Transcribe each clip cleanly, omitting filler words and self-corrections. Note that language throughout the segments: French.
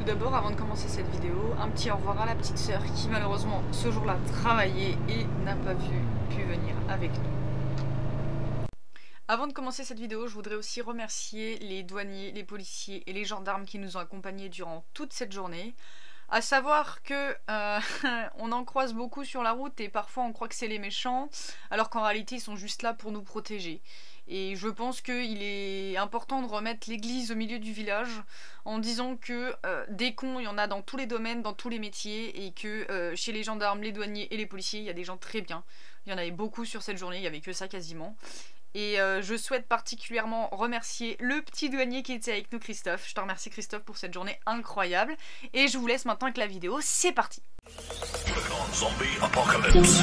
d'abord, avant de commencer cette vidéo, un petit au revoir à la petite sœur qui malheureusement ce jour-là travaillait et n'a pas pu venir avec nous. Avant de commencer cette vidéo, je voudrais aussi remercier les douaniers, les policiers et les gendarmes qui nous ont accompagnés durant toute cette journée. À savoir que on en croise beaucoup sur la route et parfois on croit que c'est les méchants, alors qu'en réalité ils sont juste là pour nous protéger. Et je pense qu'il est important de remettre l'église au milieu du village en disant que des cons, il y en a dans tous les domaines, dans tous les métiers, et que chez les gendarmes, les douaniers et les policiers, il y a des gens très bien. Il y en avait beaucoup sur cette journée, il n'y avait que ça quasiment. Et je souhaite particulièrement remercier le petit douanier qui était avec nous, Christophe. Je te remercie Christophe pour cette journée incroyable. Et je vous laisse maintenant avec la vidéo, c'est parti. Zombie Apocalypse.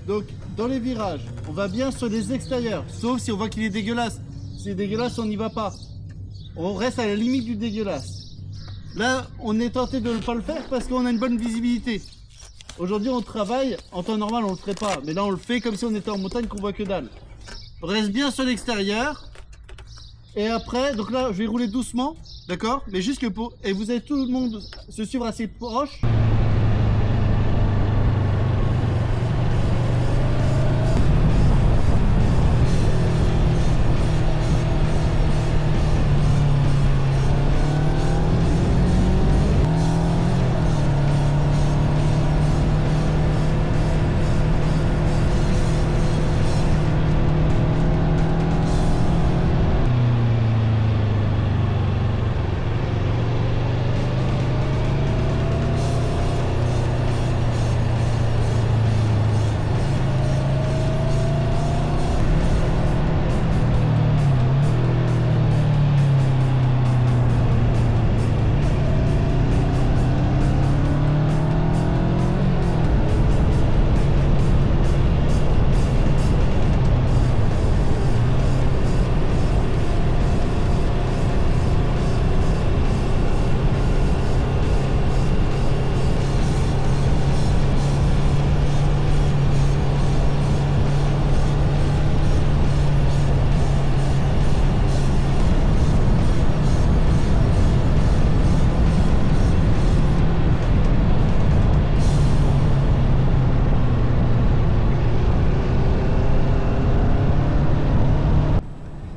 Donc dans les virages, on va bien sur les extérieurs, sauf si on voit qu'il est dégueulasse. Si c'est dégueulasse, on n'y va pas. On reste à la limite du dégueulasse. Là, on est tenté de ne pas le faire parce qu'on a une bonne visibilité. Aujourd'hui, on travaille, en temps normal, on le ferait pas. Mais là, on le fait comme si on était en montagne, qu'on voit que dalle. On reste bien sur l'extérieur. Et après, donc là, je vais rouler doucement, d'accord? Mais juste que pour... Et vous allez tout le monde se suivre assez proche.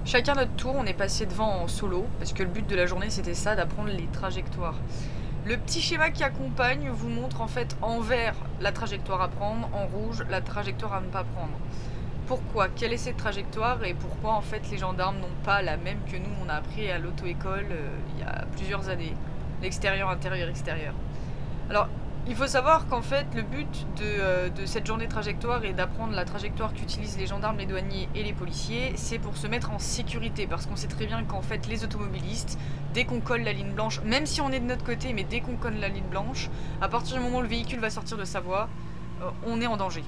Chacun notre tour, on est passé devant en solo, parce que le but de la journée c'était ça, d'apprendre les trajectoires. Le petit schéma qui accompagne vous montre en fait en vert la trajectoire à prendre, en rouge la trajectoire à ne pas prendre. pourquoi, quelle est cette trajectoire et pourquoi en fait les gendarmes n'ont pas la même que nous on a appris à l'auto-école il y a plusieurs années, l'extérieur, intérieur, extérieur. Alors il faut savoir qu'en fait le but de cette journée trajectoire est d'apprendre la trajectoire qu'utilisent les gendarmes, les douaniers et les policiers, c'est pour se mettre en sécurité, parce qu'on sait très bien qu'en fait les automobilistes, dès qu'on colle la ligne blanche, même si on est de notre côté, mais dès qu'on colle la ligne blanche, à partir du moment où le véhicule va sortir de sa voie, on est en danger.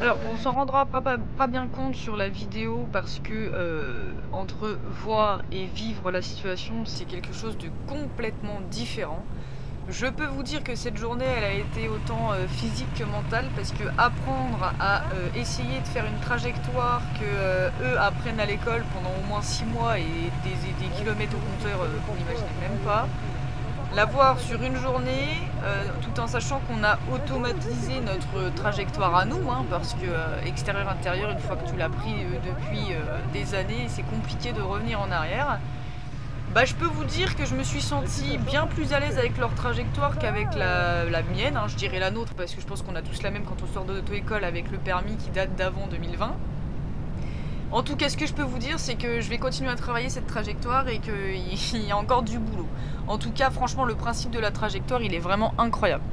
Alors, on s'en rendra pas bien compte sur la vidéo parce que entre voir et vivre la situation, c'est quelque chose de complètement différent. Je peux vous dire que cette journée, elle a été autant physique que mentale, parce que apprendre à essayer de faire une trajectoire que eux apprennent à l'école pendant au moins 6 mois et des kilomètres au compteur qu'on n'imaginait même pas. La voir sur une journée, tout en sachant qu'on a automatisé notre trajectoire à nous, hein, parce que extérieur-intérieur, une fois que tu l'as pris depuis des années, c'est compliqué de revenir en arrière. Bah, je peux vous dire que je me suis sentie bien plus à l'aise avec leur trajectoire qu'avec la mienne, hein, je dirais la nôtre, parce que je pense qu'on a tous la même quand on sort de l'auto-école avec le permis qui date d'avant 2020. En tout cas, ce que je peux vous dire, c'est que je vais continuer à travailler cette trajectoire et qu'il y a encore du boulot. En tout cas, franchement, le principe de la trajectoire, il est vraiment incroyable.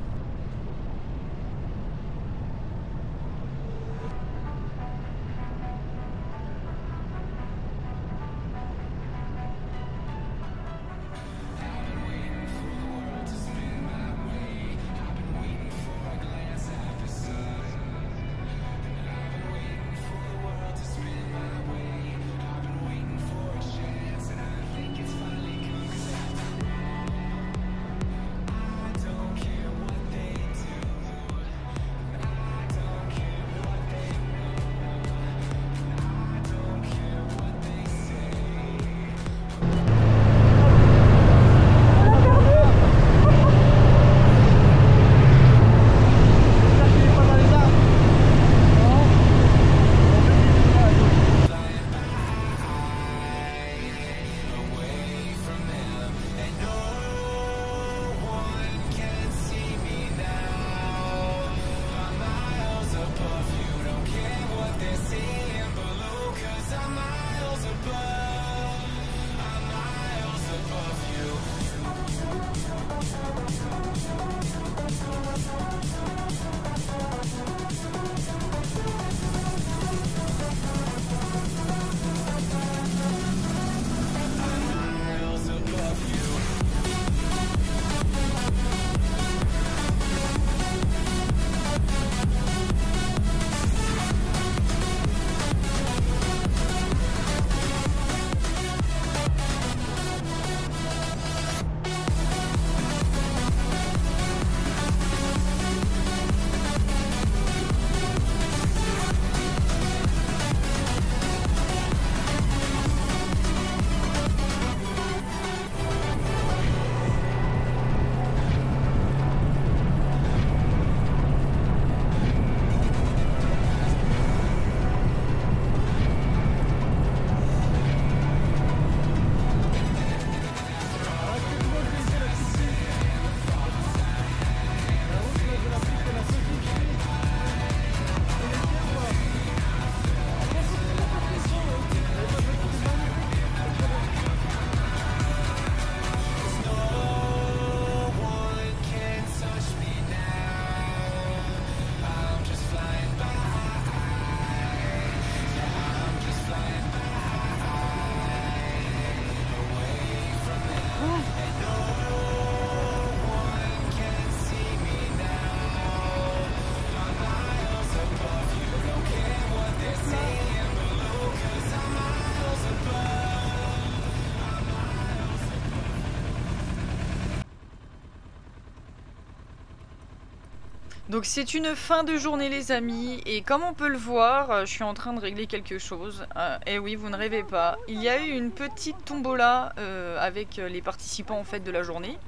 Donc c'est une fin de journée les amis, et comme on peut le voir, je suis en train de régler quelque chose. Et oui, vous ne rêvez pas, il y a eu une petite tombola avec les participants en fait de la journée.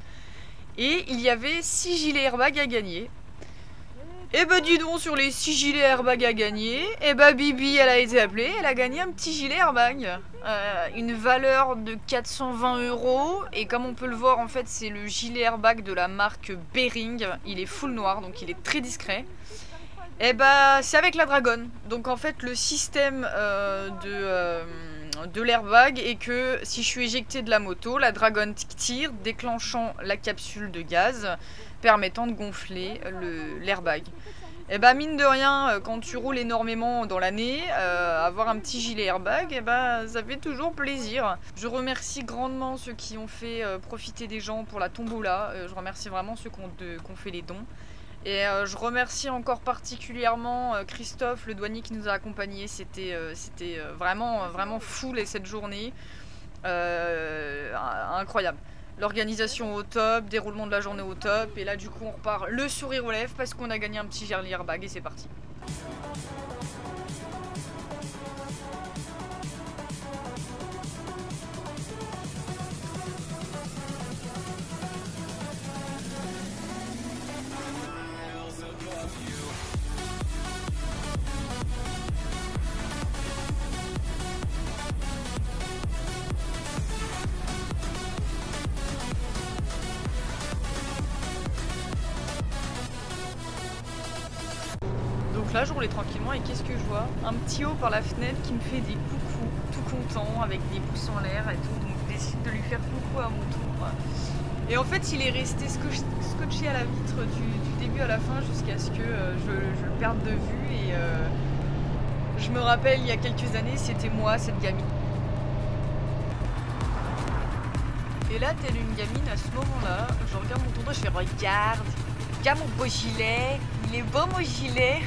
Et il y avait 6 gilets airbag à gagner. Et bah dis donc, sur les 6 gilets airbag à gagner, et bah Bibi elle a été appelée, elle a gagné un petit gilet airbag. Une valeur de 420 €. Et comme on peut le voir en fait c'est le gilet airbag de la marque Bering. Il est full noir donc il est très discret. Et bah c'est avec la Dragon. Donc en fait le système de l'airbag est que si je suis éjecté de la moto, la Dragon tire, déclenchant la capsule de gaz permettant de gonfler l'airbag. Et bah mine de rien, quand tu roules énormément dans l'année, avoir un petit gilet airbag, et bah ça fait toujours plaisir. Je remercie grandement ceux qui ont fait profiter des gens pour la tombola. Je remercie vraiment ceux qui ont fait les dons. Et je remercie encore particulièrement Christophe, le douanier qui nous a accompagnés. C'était vraiment full et cette journée. Incroyable. L'organisation au top, déroulement de la journée au top. Et là du coup on repart le sourire aux lèvres parce qu'on a gagné un petit gilet airbag et c'est parti. Donc là je roulais tranquillement et qu'est-ce que je vois? Un petit haut par la fenêtre qui me fait des coucous, tout content, avec des pouces en l'air et tout. Donc je décide de lui faire coucou à mon tour. Et en fait il est resté scotché à la vitre du début à la fin jusqu'à ce que je le perde de vue. Et je me rappelle il y a quelques années c'était moi cette gamine. Et là telle une gamine à ce moment-là, je regarde mon tonton, je fais regarde mon beau gilet, il est beau mon gilet.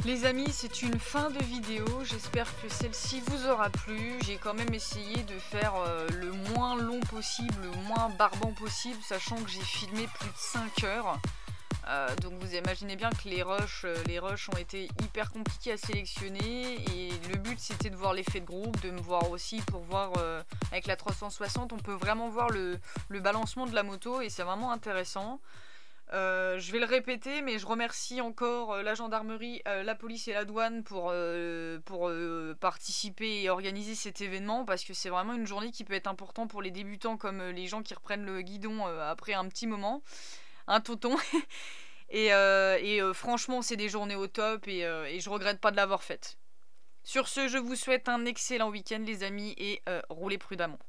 Les amis, c'est une fin de vidéo, j'espère que celle-ci vous aura plu. J'ai quand même essayé de faire le moins long possible, le moins barbant possible, sachant que j'ai filmé plus de 5 heures. Donc vous imaginez bien que les rushs ont été hyper compliqués à sélectionner. Et le but c'était de voir l'effet de groupe, de me voir aussi pour voir avec la 360, on peut vraiment voir le balancement de la moto et c'est vraiment intéressant. Je vais le répéter, mais je remercie encore la gendarmerie, la police et la douane pour participer et organiser cet événement parce que c'est vraiment une journée qui peut être importante pour les débutants comme les gens qui reprennent le guidon après un petit moment, un tonton. Et franchement, c'est des journées au top et je regrette pas de l'avoir faite. Sur ce, je vous souhaite un excellent week-end les amis et roulez prudemment.